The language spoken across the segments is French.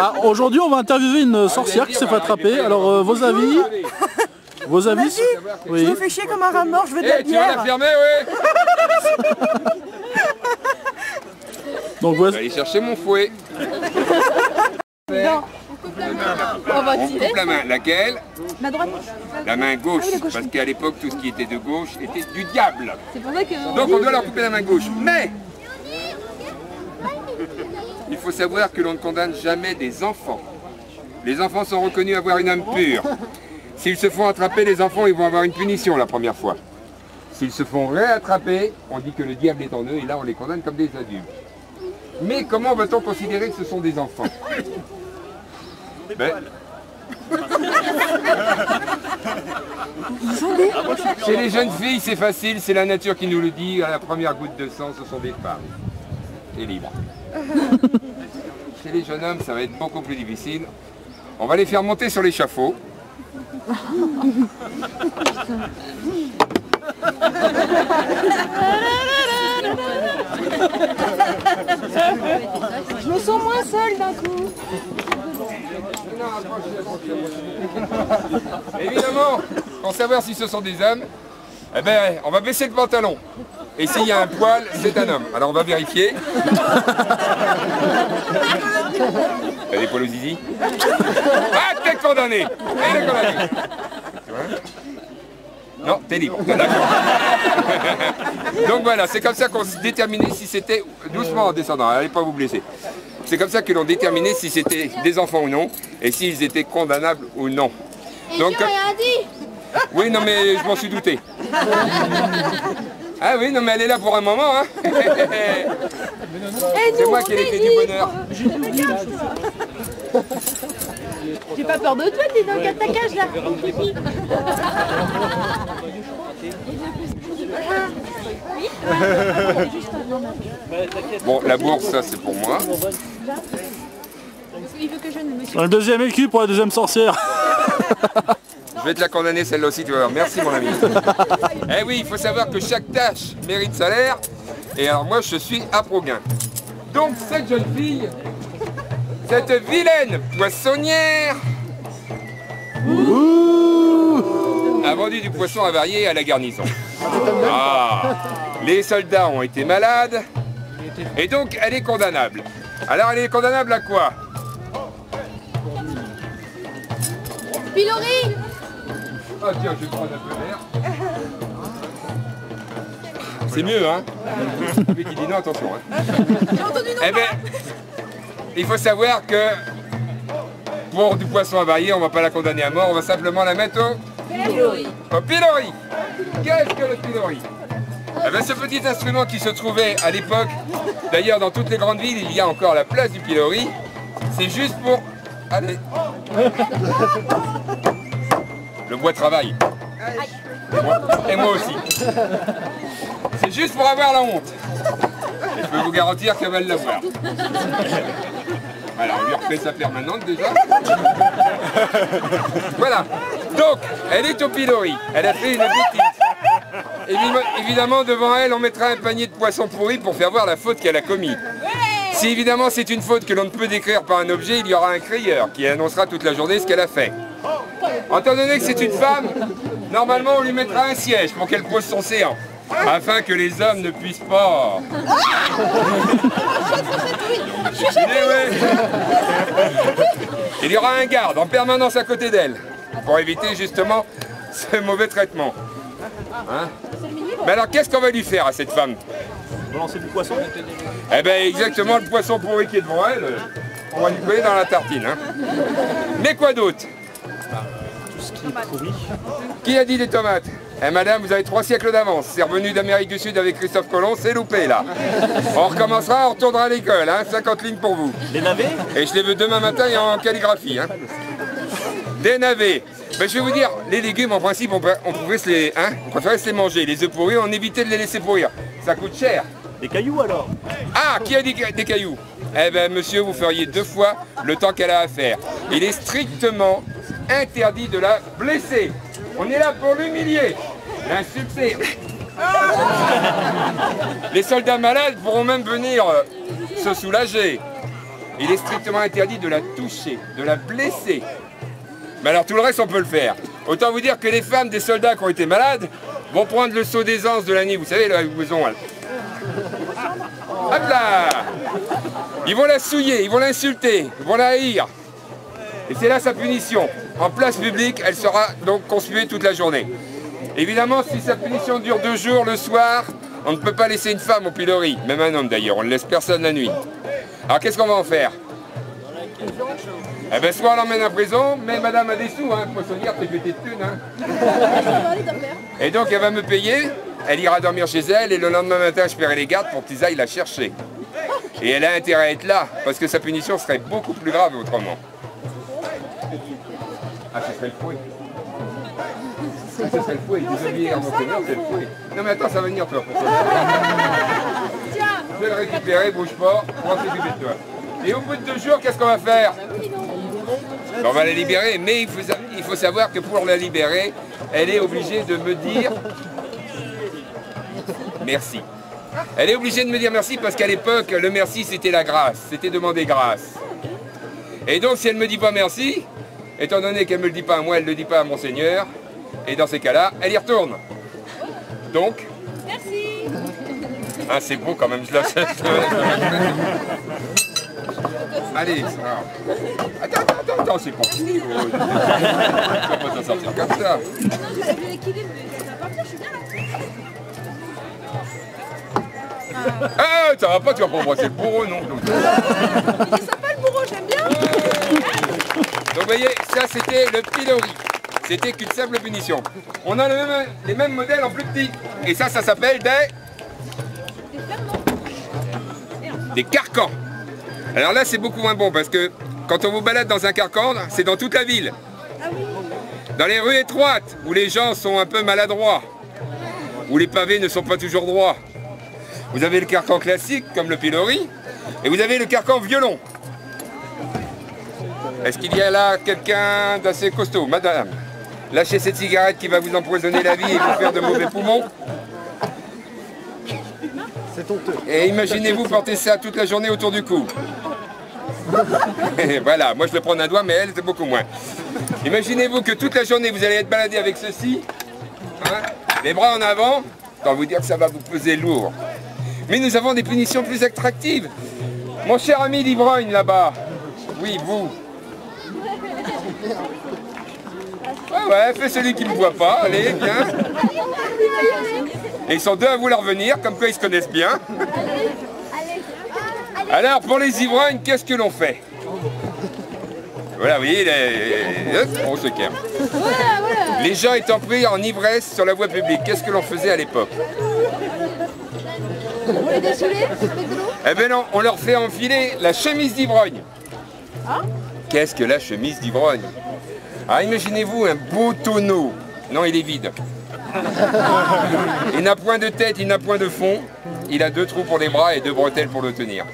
Ah, aujourd'hui, on va interviewer une sorcière qui s'est fait attraper. Alors, vos avis? Vos avis? Oui. Je me fais chier comme un rat mort, je veux de la bière. Tu vas la fermer, oui. Donc, je vais aller chercher mon fouet. Non. On coupe la main. Laquelle? La droite. La main gauche, parce qu'à l'époque, tout ce qui était de gauche était du diable. C'est pour ça que... Donc on doit leur couper la main gauche. Mais il faut savoir que l'on ne condamne jamais des enfants. Les enfants sont reconnus avoir une âme pure. S'ils se font attraper, les enfants, ils vont avoir une punition la première fois. S'ils se font réattraper, on dit que le diable est en eux, et là on les condamne comme des adultes. Mais comment va-t-on considérer que ce sont des enfants? Ben, chez les jeunes filles, c'est facile, c'est la nature qui nous le dit. À la première goutte de sang, ce sont des femmes. Et libres. Chez les jeunes hommes, ça va être beaucoup plus difficile. On va les faire monter sur l'échafaud. Je me sens moins seule d'un coup. Évidemment, pour savoir si ce sont des hommes, eh ben, on va baisser le pantalon. Et s'il y a un poil, c'est un homme. Alors on va vérifier. T'as des poils au zizi? Ah, t'es condamné! T'es condamné! Non, t'es libre. Donc voilà, c'est comme ça qu'on déterminait si c'était... Doucement en descendant, allez pas vous blesser. C'est comme ça que l'on déterminait si c'était des enfants ou non, et s'ils étaient condamnables ou non. Donc, j'ai rien dit. oui, non mais je m'en suis douté. Ah oui, non mais elle est là pour un moment, hein. C'est moi qui ai les clés du bonheur. J'ai pas peur de toi, t'es dans le cage là. Bon, la bourse, ça c'est pour moi. Il veut que je ne me suis... un deuxième écu pour la deuxième sorcière. Je vais te la condamner celle-là aussi, tu vas voir. Merci mon ami. Eh oui, il faut savoir que chaque tâche mérite salaire. Et alors moi, je suis à Proguin. Donc cette jeune fille, cette vilaine poissonnière, a vendu du poisson avarié à la garnison. Ah, les soldats ont été malades. Et donc, elle est condamnable. Alors, elle est condamnable à quoi? Pilori. Ah tiens, je vais prendre un peu d'air. C'est mieux, hein? Celui qui dit non, attention. Hein. J'ai entendu non. Eh bien, il faut savoir que pour du poisson avarié, on ne va pas la condamner à mort, on va simplement la mettre au pilori. Qu'est-ce que le pilori? Eh bien, ce petit instrument qui se trouvait à l'époque, d'ailleurs dans toutes les grandes villes, il y a encore la place du pilori. C'est juste pour... Allez. Le bois travaille. Et moi aussi. C'est juste pour avoir la honte. Et je peux vous garantir qu'elle va l'avoir. Voilà, on lui refait sa permanente déjà. Voilà. Donc, elle est au pilori. Elle a fait une bêtise. Évidemment, devant elle, on mettra un panier de poissons pourris pour faire voir la faute qu'elle a commise. Si évidemment c'est une faute que l'on ne peut décrire par un objet, il y aura un crieur qui annoncera toute la journée ce qu'elle a fait. Étant donné que c'est une femme, normalement on lui mettra un siège pour qu'elle pose son séant, afin que les hommes ne puissent pas... Il y aura un garde en permanence à côté d'elle, pour éviter justement ce mauvais traitement. Hein? Mais alors qu'est-ce qu'on va lui faire à cette femme? On va lancer du poisson. Eh bien exactement, le poisson pourri qui est devant elle, on va lui coller dans la tartine. Hein. Mais quoi d'autre? Tout ce qui est pourri. Qui a dit des tomates? Eh madame, vous avez 3 siècles d'avance. C'est revenu d'Amérique du Sud avec Christophe Colomb, c'est loupé là. On recommencera, on retournera à l'école, hein, 50 lignes pour vous. Les navets? Et je les veux demain matin et en calligraphie. Hein. Des navets. Ben, je vais vous dire, les légumes en principe on préférait se les manger. Les œufs pourris, on évitait de les laisser pourrir. Ça coûte cher. Des cailloux alors? Ah, qui a dit des cailloux? Eh bien monsieur, vous feriez 2 fois le temps qu'elle a à faire. Il est strictement interdit de la blesser. On est là pour l'humilier, l'insulter. Les soldats malades pourront même venir se soulager. Il est strictement interdit de la toucher, de la blesser. Mais alors tout le reste, on peut le faire. Autant vous dire que les femmes des soldats qui ont été malades vont prendre le seau d'aisance de la nuit, vous savez, la blouson. Hop là! Ils vont la souiller, ils vont l'insulter, ils vont la haïr. Et c'est là sa punition. En place publique, elle sera donc conspuée toute la journée. Évidemment, si sa punition dure 2 jours, le soir, on ne peut pas laisser une femme au pilori. Même un homme d'ailleurs, on ne laisse personne la nuit. Alors qu'est-ce qu'on va en faire? Eh bien, soit on l'emmène en prison, mais madame a des sous, hein, poissonnière, t'es pété de thunes, hein. Et donc elle va me payer, elle ira dormir chez elle, et le lendemain matin, je paierai les gardes pour qu'ils aillent la chercher. Et elle a intérêt à être là, parce que sa punition serait beaucoup plus grave autrement. Ah, ce serait le fouet. Ah, ce serait le fouet, désobéir à mon seigneur, c'est le fouet. Non mais attends, ça va venir toi. Je vais le récupérer, bouge pas, on va s'occuper de toi. Et au bout de 2 jours, qu'est-ce qu'on va faire? On va la libérer, mais il faut savoir que pour la libérer, elle est obligée de me dire merci. Elle est obligée de me dire merci parce qu'à l'époque, le merci c'était la grâce, c'était demander grâce. Et donc si elle ne me dit pas merci, étant donné qu'elle ne me le dit pas à moi, elle ne le dit pas à mon Seigneur, et dans ces cas-là, elle y retourne. Donc, merci. Ah, c'est beau quand même, je la sais. Allez, attends, c'est pas fini. Oh, tu vas pas t'en sortir comme ça. Non, j'avais vu l'équilibre, mais ça va partir, je suis bien là. Ah, ça va pas, tu vas pas embrasser le bourreau, non. Il est sympa le bourreau, j'aime bien. Donc vous voyez, ça c'était le pilori. C'était qu'une simple punition. On a les mêmes modèles en plus petit. Et ça s'appelle des carcans. Alors là, c'est beaucoup moins bon parce que quand on vous balade dans un carcan, c'est dans toute la ville. Dans les rues étroites, où les gens sont un peu maladroits, où les pavés ne sont pas toujours droits. Vous avez le carcan classique, comme le pilori, et vous avez le carcan violon. Est-ce qu'il y a là quelqu'un d'assez costaud? Madame, lâchez cette cigarette qui va vous empoisonner la vie et vous faire de mauvais poumons. C'est honteux. Et imaginez-vous porter ça toute la journée autour du cou. Voilà, moi je vais prendre un doigt, mais elle c'est beaucoup moins. Imaginez-vous que toute la journée vous allez être baladé avec ceci, hein, les bras en avant, tant vous dire que ça va vous peser lourd. Mais nous avons des punitions plus attractives. Mon cher ami l'ivrogne là-bas, oui vous. Ouais, fais celui qui ne me voit pas, allez, viens. Et ils sont 2 à vouloir venir, comme quoi ils se connaissent bien. Alors, pour les ivrognes, qu'est-ce que l'on fait? Voilà, oui, on se calme. Les gens étant pris en ivresse sur la voie publique, qu'est-ce que l'on faisait à l'époque? On les désoulait avec de l'eau. Eh bien non, on leur fait enfiler la chemise d'ivrogne. Qu'est-ce que la chemise d'ivrogne? Ah, imaginez-vous un beau tonneau. Non, il est vide. Il n'a point de tête, il n'a point de fond. Il a 2 trous pour les bras et 2 bretelles pour le tenir.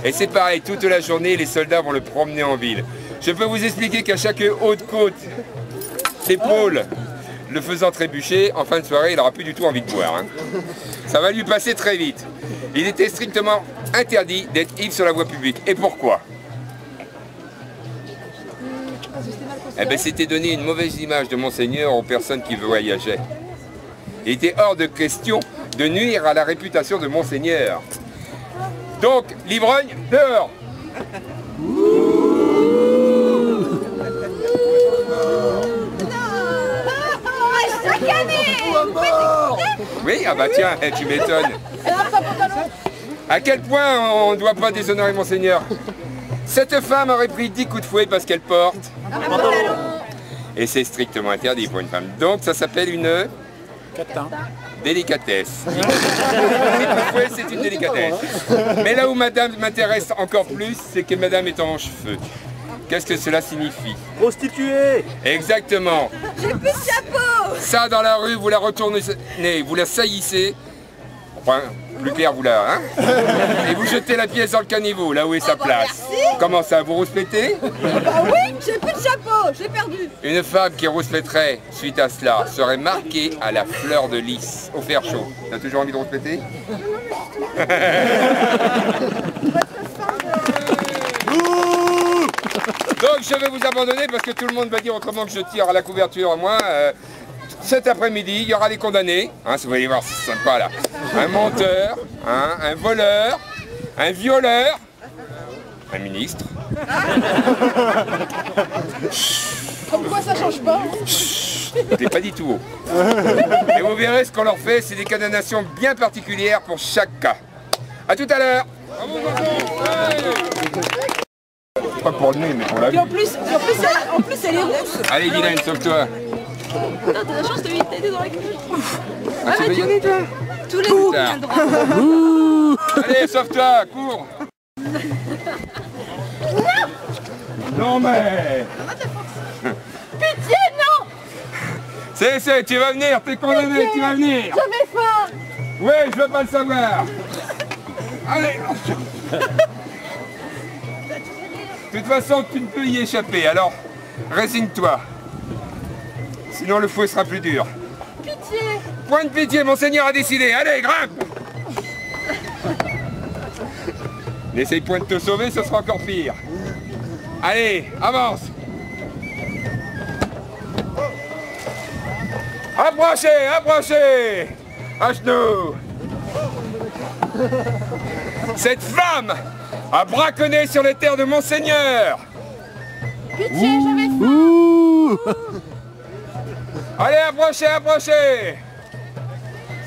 Et c'est pareil, toute la journée, les soldats vont le promener en ville. Je peux vous expliquer qu'à chaque haute côte, l'épaule, le faisant trébucher, en fin de soirée, il n'aura plus du tout envie de boire. Hein. Ça va lui passer très vite. Il était strictement interdit d'être ivre sur la voie publique. Et pourquoi? Eh bien, c'était donner une mauvaise image de Monseigneur aux personnes qui voyageaient. Il était hors de question de nuire à la réputation de Monseigneur. Donc, l'ivrogne, dehors. Chaque année. Oui, ah bah tiens, tu m'étonnes. À quel point on ne doit pas déshonorer Monseigneur? Cette femme aurait pris 10 coups de fouet parce qu'elle porte. Et c'est strictement interdit pour une femme. Donc ça s'appelle une délicatesse. C'est une délicatesse. Mais là où madame m'intéresse encore plus, c'est que madame est en cheveux. Qu'est-ce que cela signifie? Prostituée. Exactement. J'ai plus de chapeau. Ça dans la rue, vous la retournez, vous la saillissez. Enfin, plus clair, vous la... Hein, et vous jetez la pièce dans le caniveau, là où est sa place. Merci. Comment ça, vous rousplétez? Bah oui, j'ai plus de chapeau, j'ai perdu. Une femme qui rouspléterait suite à cela serait marquée à la fleur de lys, au fer chaud. T'as toujours envie de rouspléter? Donc je vais vous abandonner parce que tout le monde va dire autrement que je tire à la couverture. Moi, cet après-midi, il y aura les condamnés. Hein, vous allez voir, c'est sympa là. Un menteur, hein, un voleur, un violeur, un ministre. Comme quoi ça change pas. T'es pas dit tout haut. Et vous verrez ce qu'on leur fait, c'est des condamnations bien particulières pour chaque cas. A tout à l'heure. Pas pour le nez, mais pour la vue. En plus, elle est rousse. Allez, Dylan, sauve-toi. Putain, t'as la chance de t'aider dans la cuisine. Ah, tu veux y aller, toi? Tous les jours, t'as le droit. Allez, sauve-toi, cours. Non, mais... Pitié, non. C'est, tu vas venir, t'es condamné, tu vas venir. J'avais faim. Ouais, je veux pas le savoir. Allez. De toute façon, tu ne peux y échapper, alors résigne-toi. Sinon, le fouet sera plus dur. Pitié. Point de pitié, monseigneur a décidé. Allez, grimpe. N'essaye point de te sauver, ce sera encore pire. Allez, avance. Approchez, approchez. À genoux. Cette femme a braconné sur les terres de Monseigneur. Pitié, j'avais faim. Ouh. Allez, approchez, approchez.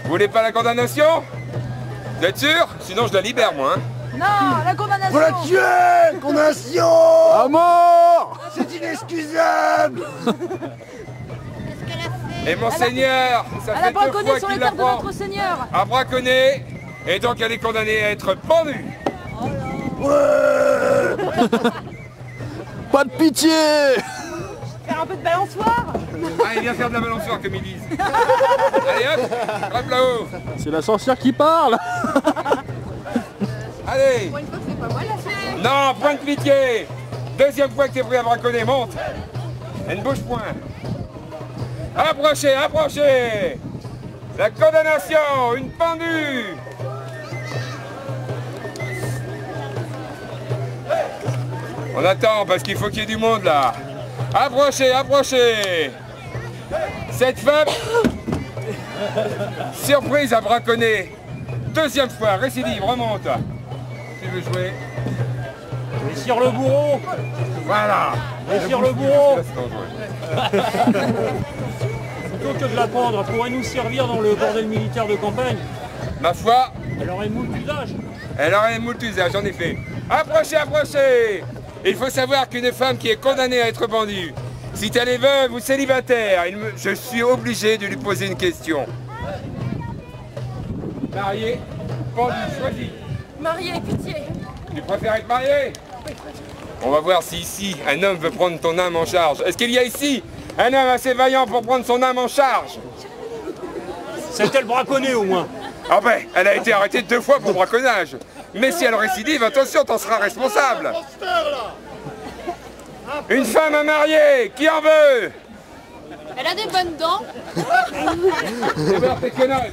Vous voulez pas la condamnation? Vous êtes sûr? Sinon je la libère, moi. Hein. Non, la condamnation. Faut la tuer! Condamnation! À mort. C'est inexcusable! Et Monseigneur, ça Elle a fait 2 braconné fois sur qu'il les terres de l'apprend. notre Seigneur. A braconné, et donc elle est condamnée à être pendue. Pas de pitié. Faire un peu de balançoire. Allez, viens faire de la balançoire comme ils disent. Allez hop, hop là-haut. C'est la sorcière qui parle. Allez. Pour une fois que c'est pas moi la fait. Non, point de pitié. Deuxième fois que t'es pris à braconner, monte. Et ne bouge point. Approchez, approchez. La condamnation, une pendue. On attend parce qu'il faut qu'il y ait du monde là. Approchez, approchez. Cette femme, surprise à braconner. Deuxième fois, récidive, remonte. Tu veux jouer? Messire le bourreau. Voilà. Messire le bourreau. Laisse-toi jouer. Plutôt que de la prendre, elle pourrait nous servir dans le bordel militaire de campagne. Ma foi, Elle aurait moult usage. elle aurait moult usages, en effet. Approchez, approchez. Il faut savoir qu'une femme qui est condamnée à être pendue, si elle est veuve ou célibataire, je suis obligé de lui poser une question. Mariée, pendue, choisis. Mariée, pitié. Tu préfères être marié? On va voir si ici, un homme veut prendre ton âme en charge. Est-ce qu'il y a ici un homme assez vaillant pour prendre son âme en charge? C'est-elle braconnée au moins? Ah ben, elle a été arrêtée 2 fois pour braconnage. Mais si elle récidive, attention, t'en seras responsable. Une femme à marier, qui en veut? Elle a des bonnes dents. Fais voir tes quenottes.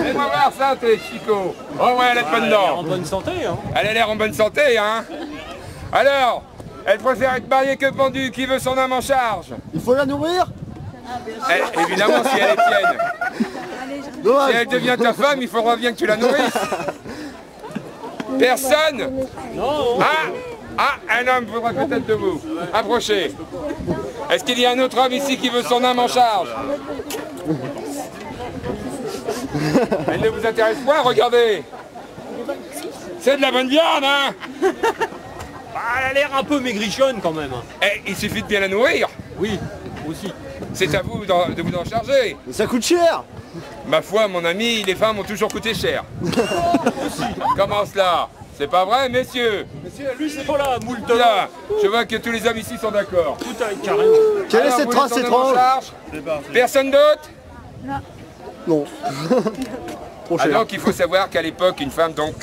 Fais-moi voir ça, tes chicots. Oh ouais, elle est de bonnes En dents. bonne santé, hein. Elle a l'air en bonne santé, hein. Alors, elle préfère être mariée que pendue. Qui veut son âme en charge? Il faut la nourrir? Évidemment, si elle est tienne. Si Dommage! elle devient ta femme, il faudra bien que tu la nourrisses. Personne? Non. Un homme voudra peut-être de vous. Approchez. Est-ce qu'il y a un autre homme ici qui veut son âme en charge? Elle ne vous intéresse point, regardez. C'est de la bonne viande, hein? Elle a l'air un peu maigrichonne quand même. Eh, il suffit de bien la nourrir. Oui, aussi. C'est à vous de vous en charger. Mais ça coûte cher! Ma foi, mon ami, les femmes ont toujours coûté cher. Comment cela? C'est pas vrai, messieurs? Lui, c'est pas la moult Là, je vois que tous les hommes ici sont d'accord. Tout à carrément. Quelle est Alors, cette vous trace voulez son âme en étrange? charge? Personne d'autre? Non. Trop Ah cher. donc il faut savoir qu'à l'époque, une femme, donc,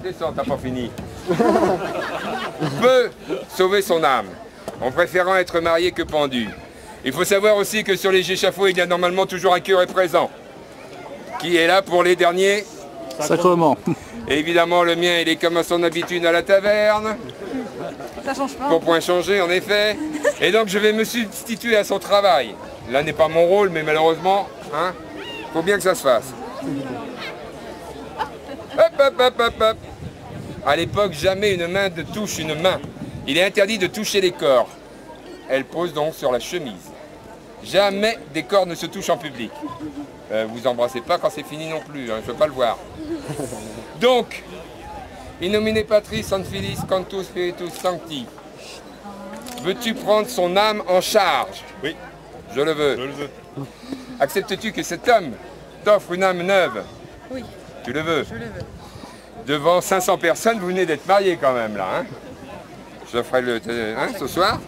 descends, t'as pas fini, peut sauver son âme, en préférant être mariée que pendue. Il faut savoir aussi que sur les échafauds, il y a normalement toujours un curé présent, qui est là pour les derniers. Sacrement. Et évidemment, le mien, il est comme à son habitude à la taverne. Ça change pas. Pour point changer, en effet. Et donc je vais me substituer à son travail. Là n'est pas mon rôle, mais malheureusement, hein, faut bien que ça se fasse. Hop, hop, hop, hop, hop. À l'époque, jamais une main ne touche une main. Il est interdit de toucher les corps. Elle pose donc sur la chemise. Jamais des corps ne se touchent en public. Vous embrassez pas quand c'est fini non plus, hein, je veux pas le voir. Donc, in nomine Patris, et Filii, Sanctus Spiritus Sancti. Veux-tu prendre son âme en charge? Oui. Je le veux. Je le veux. Acceptes-tu que cet homme t'offre une âme neuve? Oui. Tu le veux? Je le veux. Devant 500 personnes, vous venez d'être mariés quand même là. Hein, je ferai le... Hein, ce soir.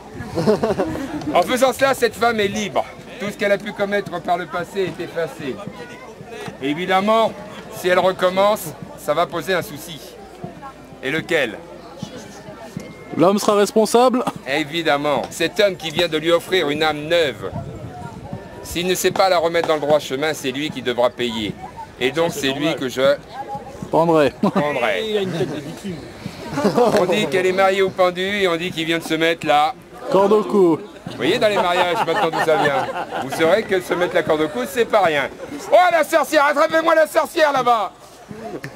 En faisant cela, cette femme est libre. Tout ce qu'elle a pu commettre par le passé est effacé. Et évidemment, si elle recommence, ça va poser un souci. Et lequel? L'homme sera responsable. Évidemment, cet homme qui vient de lui offrir une âme neuve, s'il ne sait pas la remettre dans le droit chemin, c'est lui qui devra payer. Et donc c'est lui que je Prendrai. prendrai. Il a une tête de victime. On dit qu'elle est mariée au pendu et on dit qu'il vient de se mettre là. Corde au cou. Vous voyez dans les mariages maintenant d'où ça vient. Vous saurez que se mettre la corde au cou, c'est pas rien. Oh la sorcière, attrapez-moi la sorcière là-bas.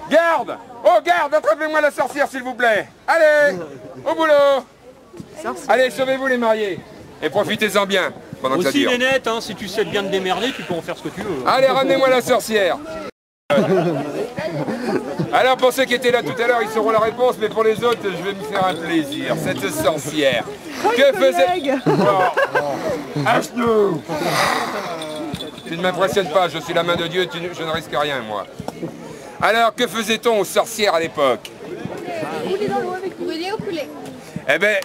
Garde. Oh garde, attrapez-moi la sorcière s'il vous plaît. Allez, au boulot. Allez, sauvez-vous les mariés. Et profitez-en bien pendant que ça Aussi dure. les nets, hein, si tu sais bien te démerder, tu peux en faire ce que tu veux. Allez, ramenez-moi la sorcière. Alors pour ceux qui étaient là tout à l'heure, ils sauront la réponse, mais pour les autres, je vais me faire un plaisir. Cette sorcière. Que faisait... Oh. À genoux. Tu ne m'impressionnes pas, je suis la main de Dieu, je ne risque rien moi. Alors que faisait-on aux sorcières à l'époque? Brûler ou couler? Eh bien,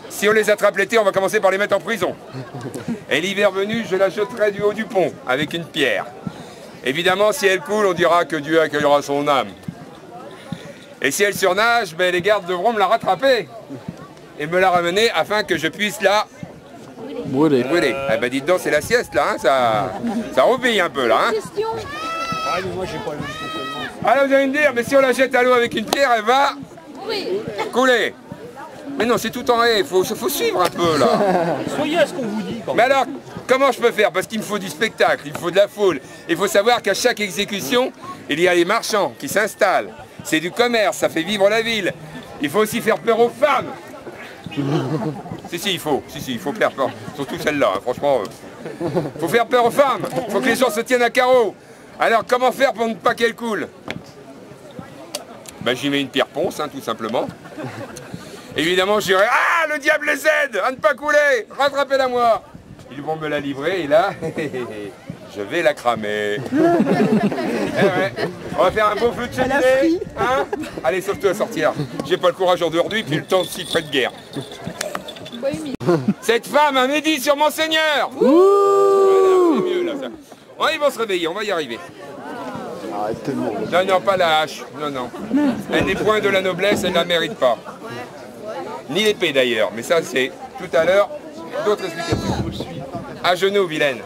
si on les attrape l'été, on va commencer par les mettre en prison. Et l'hiver venu, je la jetterai du haut du pont avec une pierre. Évidemment, si elle coule, on dira que Dieu accueillera son âme. Et si elle surnage, ben, les gardes devront me la rattraper et me la ramener afin que je puisse la Brûlé. brûler. Eh ben dites donc, c'est la sieste là, hein, ça roupille un peu là. Hein. Question. Ah, mais moi j'ai pas le même fonctionnement. Alors vous allez me dire, mais si on la jette à l'eau avec une pierre, elle va Oui. couler. Mais non, c'est tout en haie, il faut suivre un peu là. Soyez à ce qu'on vous dit quand Mais même. alors, comment je peux faire? Parce qu'il me faut du spectacle, il me faut de la foule. Il faut savoir qu'à chaque exécution, il y a les marchands qui s'installent. C'est du commerce, ça fait vivre la ville. Il faut aussi faire peur aux femmes. Si, il faut faire peur. Surtout celle-là, hein, franchement. Il faut faire peur aux femmes. Il faut que les gens se tiennent à carreau. Alors, comment faire pour ne pas qu'elle coule? Ben, j'y mets une pierre ponce, hein, tout simplement. Évidemment, je dirais, ah, le diable les aide à ne pas couler, rattrapez-la moi. Ils vont me la livrer et là, je vais la cramer. Eh ouais. On va faire un beau feu de cheminée. Hein, allez, sauve-toi, sortir. J'ai pas le courage aujourd'hui, puis le temps si près de guerre. Cette femme a médit sur mon Seigneur. Voilà, c'est mieux là, ça. Ouais, ils vont se réveiller, on va y arriver. Arrête tellement. Non, non, pas la hache. Non, non. Elle n'est point de la noblesse, elle ne la mérite pas. Ni l'épée d'ailleurs, mais ça c'est tout à l'heure d'autres explications. À genoux, vilaine.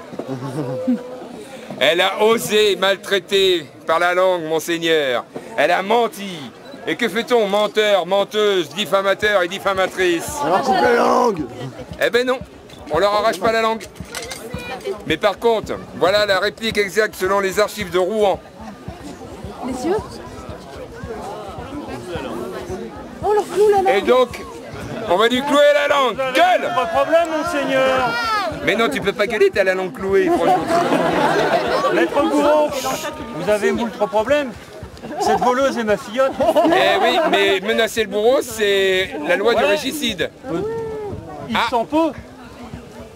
Elle a osé maltraiter par la langue, monseigneur. Elle a menti. Et que fait-on? Menteur, menteuse, diffamateur et diffamatrice. Alors coupe la langue. Eh ben non, on leur arrache pas la langue. Mais par contre, voilà la réplique exacte selon les archives de Rouen. Les yeux. Oh, leur clou la langue. Et donc, on va lui clouer la langue. Gueule! Pas de problème, monseigneur. Mais non, tu peux pas gueuler, t'as la langue clouée, franchement. Maître Bourreau, vous avez moult problèmes. Cette voleuse est ma filleule. Eh oui, mais menacer le bourreau, c'est la loi du régicide. Il s'en peut.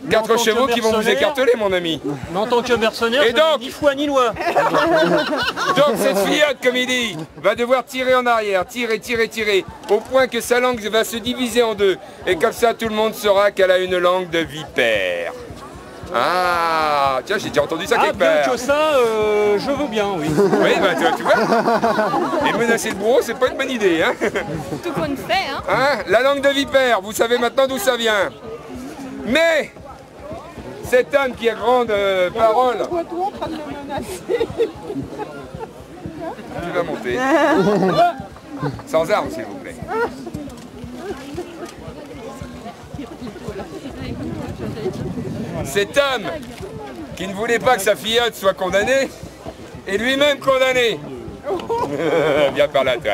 Mais en 4 tant chevaux que qui vont vous mercenaire- écarteler, mon ami. Mais en tant que mercenaire, Et je n'ai donc ni foi ni loi. Donc cette filleule, comme il dit, va devoir tirer en arrière, tirer, tirer, tirer, au point que sa langue va se diviser en deux. Et comme ça, tout le monde saura qu'elle a une langue de vipère. Ah, tiens, j'ai déjà entendu ça Ah, quelque bien part. que ça, je veux bien, oui. Oui, bah tu vois. Et menacer le bourreau, c'est pas une bonne idée, hein. Tout qu'on fait, hein. Hein, la langue de vipère, vous savez maintenant d'où ça vient. Mais cet homme qui a grande parole. Toi, en train de me menacer. Tu vas monter. Sans armes, s'il vous plaît. Cet homme qui ne voulait pas que sa filleute soit condamnée est lui-même condamné. Viens par là, toi.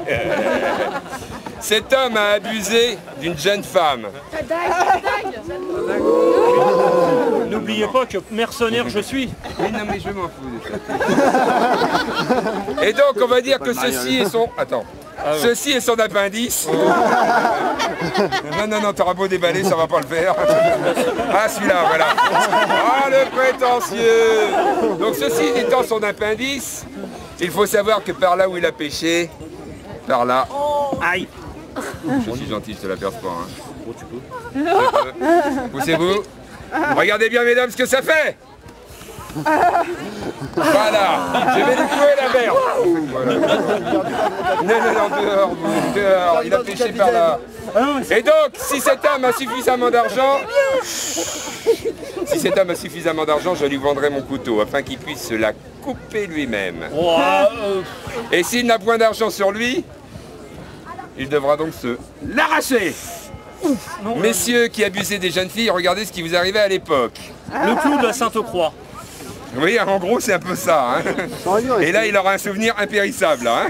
Cet homme a abusé d'une jeune femme. N'oubliez pas que mercenaire je suis. Oui, non, mais je m'en fous de ça. Et donc, on va dire que ceci est son... Attends. Ceci est son appendice. Non, t'auras beau déballer, ça va pas le faire. Ah, celui-là, voilà. Ah, le prétentieux. Donc, ceci étant son appendice, il faut savoir que par là où il a pêché, par là... Aïe. Je suis gentil, je te la perce pas. Hein. Tu peux. Poussez-vous. Regardez bien, mesdames, ce que ça fait. Voilà. Je vais lui couler la merde. Voilà. Non, dehors. Il a pêché par là. Et donc, si cet homme a suffisamment d'argent, je lui vendrai mon couteau afin qu'il puisse se la couper lui-même. Et s'il n'a point d'argent sur lui, il devra donc se l'arracher. Messieurs qui abusaient des jeunes filles, regardez ce qui vous arrivait à l'époque. Le clou de la Sainte-Croix. Oui, en gros, c'est un peu ça. Hein. Et là, il aura un souvenir impérissable. Hein.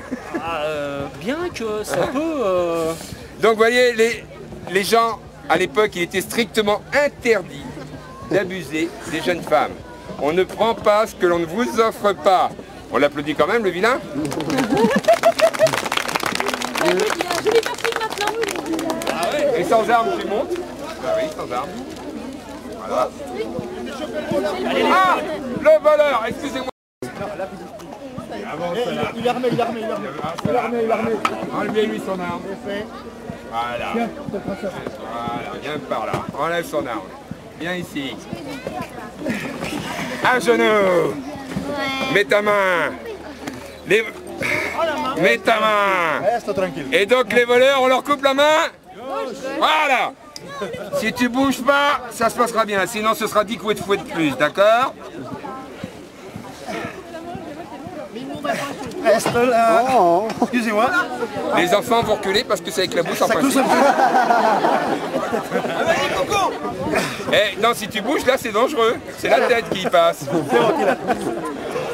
Bien que ça peut... Donc, vous voyez, les gens, à l'époque, il était strictement interdit d'abuser des jeunes femmes. On ne prend pas ce que l'on ne vous offre pas. On l'applaudit quand même, le vilain. Et sans armes, tu montes? Bah oui, sans armes. Voilà. Ah, le voleur, excusez-moi. Il est armé. Enlevez-lui son arme. Voilà. Voilà, viens par là. Enlève son arme. Viens ici. Un genou. Mets ta main. Mets ta main. Et donc les voleurs, on leur coupe la main. Voilà. Si tu bouges pas, ça se passera bien. Sinon, ce sera 10 coups de fouet de plus, d'accord? Excusez-moi. Les enfants vont reculer parce que c'est avec la bouche en principe. Eh, non, si tu bouges, là, c'est dangereux. C'est la tête qui y passe.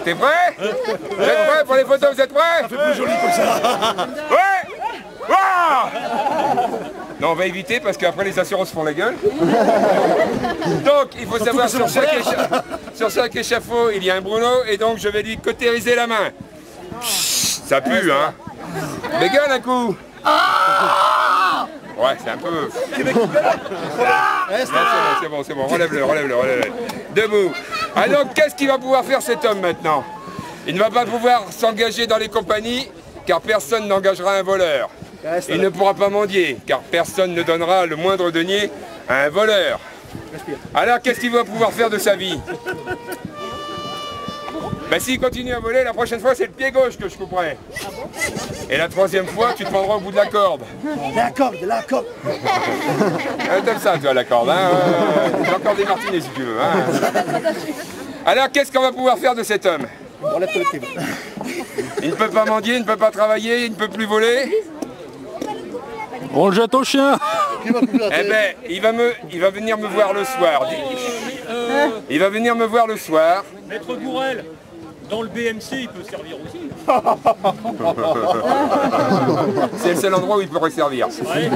T'es prêt? Vous êtes prêts pour les photos? Vous êtes prêts? Ça fait plus joli comme ça. Ouais. Wow. Non, on va éviter parce qu'après les assurances font la gueule. Donc, il faut savoir sur chaque échafaud, il y a un brûlot et donc je vais lui cautériser la main. Ça pue, hein? Bégueule un coup. Ouais, c'est un peu... C'est bon, relève-le. Debout. Alors, qu'est-ce qu'il va pouvoir faire cet homme maintenant? Il ne va pas pouvoir s'engager dans les compagnies car personne n'engagera un voleur. Il ne pourra pas mendier, car personne ne donnera le moindre denier à un voleur. Alors, qu'est-ce qu'il va pouvoir faire de sa vie? Ben, s'il continue à voler, la prochaine fois, c'est le pied gauche que je couperai. Et la troisième fois, tu te prendras au bout de la corde. La corde. T'aimes ça, toi, la corde, hein? J'ai encore des martinets, si tu veux. Hein. Alors, qu'est-ce qu'on va pouvoir faire de cet homme? Il ne peut pas mendier, il ne peut pas travailler, il ne peut plus voler. On le jette au chien. Eh ben, il va venir me voir le soir. Il va venir me voir le soir. Maître Gourel, dans le BMC, il peut servir aussi. C'est le seul endroit où il pourrait servir. Ouais.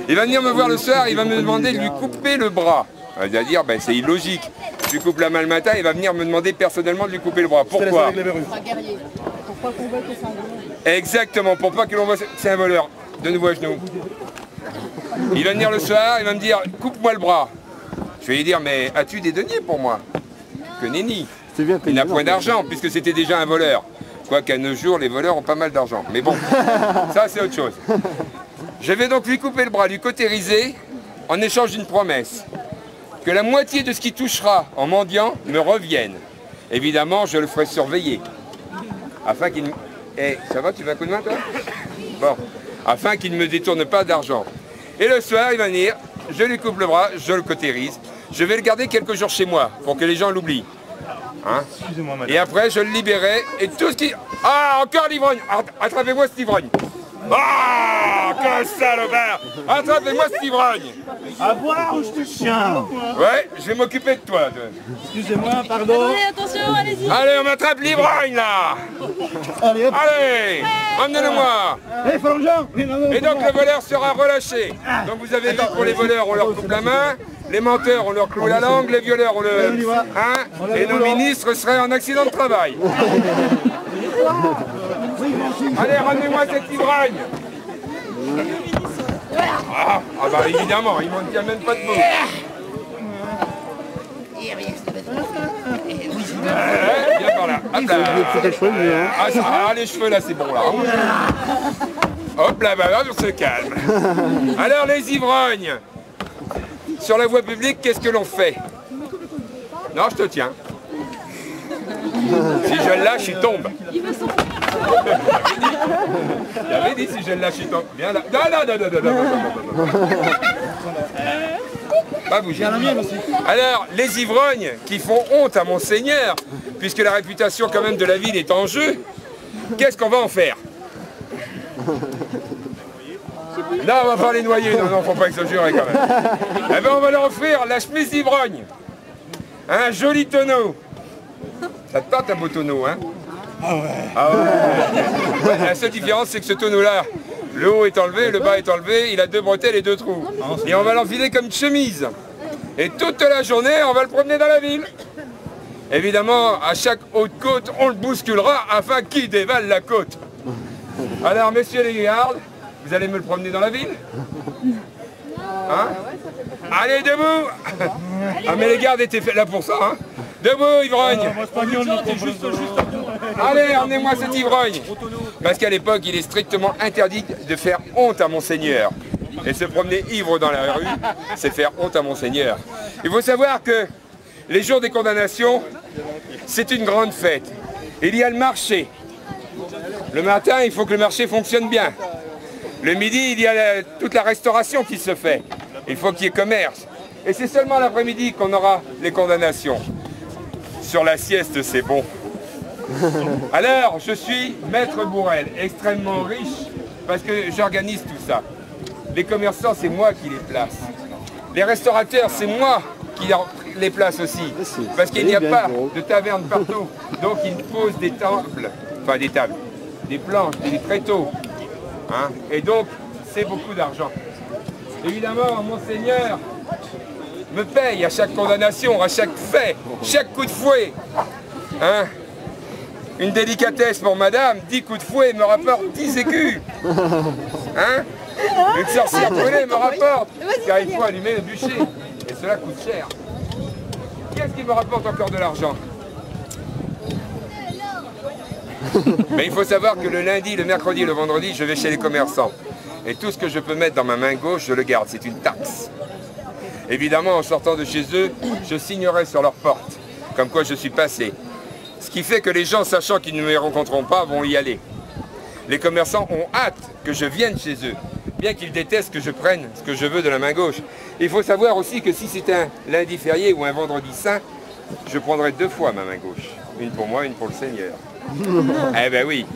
Il va venir me voir le soir, il va me demander de lui couper le bras. C'est-à-dire, ben, c'est illogique. Je lui coupe la main le matin, il va venir me demander personnellement de lui couper le bras. Pourquoi? Exactement, pour pas que l'on voit... C'est un voleur. De nouveau à genoux. Il va venir le soir, il va me dire, coupe-moi le bras. Je vais lui dire, mais as-tu des deniers pour moi? Que nenni. Il n'a point d'argent, puisque c'était déjà un voleur. Quoiqu'à nos jours, les voleurs ont pas mal d'argent. Mais bon, ça c'est autre chose. Je vais donc lui couper le bras, lui cautériser, en échange d'une promesse. Que la moitié de ce qui touchera en mendiant me revienne. Évidemment, je le ferai surveiller. Afin qu'il... Eh, ça va, tu veux un coup de main, toi? Bon. Afin qu'il ne me détourne pas d'argent. Et le soir, il va venir, je lui coupe le bras, je le cautérise. Je vais le garder quelques jours chez moi, pour que les gens l'oublient. Hein? Et après, je le libérerai, et tout ce qui... Ah, encore l'ivrogne! Attrapez-moi cet ivrogne! Ah, quel salopard! Attrapez-moi cet ivrogne! À boire ou je te chien? Ouais, je vais m'occuper de toi. Excusez-moi, pardon. Attendez, attention, allez-y. Allez, on m'attrape l'ivrogne, là! Allez, hop. Allez! Emmenez-le-moi! Hé, Flongeant. Et donc le voleur sera relâché. Donc vous avez vu, pour les voleurs, on leur coupe la main, les menteurs, on leur cloue la langue, les violeurs, on le... Hein, et nos ministres seraient en accident de travail. Allez, ramenez-moi cet ivrogne. Ah bah évidemment, il manque même pas de mots. Viens par là. Hop là. Les cheveux là, c'est bon là. Hop là, bah, on se calme. Alors les ivrognes, sur la voie publique, qu'est-ce que l'on fait? Non, je te tiens. Si je le lâche, il tombe. J'avais dit si je le lâche, il tombe. Viens là. Non. Pas bouger. Alors, les ivrognes qui font honte à Monseigneur, puisque la réputation quand même de la ville est en jeu, qu'est-ce qu'on va en faire? Là, on va pas les noyer, non, faut pas exagérer quand même. Eh ben, on va leur offrir la chemise d'ivrogne. Un joli tonneau. Ça te tente un beau tonneau, hein? Ah ouais. La seule différence, c'est que ce tonneau-là, le haut est enlevé, le bas est enlevé, il a 2 bretelles et 2 trous. Et on va l'enfiler comme une chemise. Et toute la journée, on va le promener dans la ville. Évidemment, à chaque haute côte, on le bousculera afin qu'il dévale la côte. Alors, messieurs les gardes, vous allez me le promener dans la ville? Hein? Allez, debout! Ah, mais les gardes étaient faits là pour ça, hein? Debout, ivrogne! Allez, emmenez-moi cet ivrogne! Parce qu'à l'époque, il est strictement interdit de faire honte à Monseigneur. Et se promener ivre dans la rue, c'est faire honte à Monseigneur. Il faut savoir que les jours des condamnations, c'est une grande fête. Il y a le marché. Le matin, il faut que le marché fonctionne bien. Le midi, il y a toute la restauration qui se fait. Il faut qu'il y ait commerce. Et c'est seulement l'après-midi qu'on aura les condamnations. Sur la sieste, c'est bon. Alors, je suis maître Bourrel, extrêmement riche, parce que j'organise tout ça. Les commerçants, c'est moi qui les place. Les restaurateurs, c'est moi qui les place aussi. Parce qu'il n'y a pas de taverne partout. Donc, ils posent des tables, enfin des tables, des planches, des tréteaux. Hein? Et donc, c'est beaucoup d'argent. Évidemment, Monseigneur me paye à chaque condamnation, à chaque fait, chaque coup de fouet. Hein? Une délicatesse pour madame, 10 coups de fouet me rapporte 10 écus. Hein? Une sorcière brûlée me rapporte, car il faut allumer le bûcher. Et cela coûte cher. Qu'est-ce qui me rapporte encore de l'argent? Mais il faut savoir que le lundi, le mercredi, le vendredi, je vais chez les commerçants. Et tout ce que je peux mettre dans ma main gauche, je le garde. C'est une taxe. Évidemment, en sortant de chez eux, je signerai sur leur porte, comme quoi je suis passé. Ce qui fait que les gens, sachant qu'ils ne me rencontreront pas, vont y aller. Les commerçants ont hâte que je vienne chez eux, bien qu'ils détestent que je prenne ce que je veux de la main gauche. Il faut savoir aussi que si c'est un lundi férié ou un vendredi saint, je prendrai 2 fois ma main gauche. Une pour moi, une pour le Seigneur. Eh ben oui.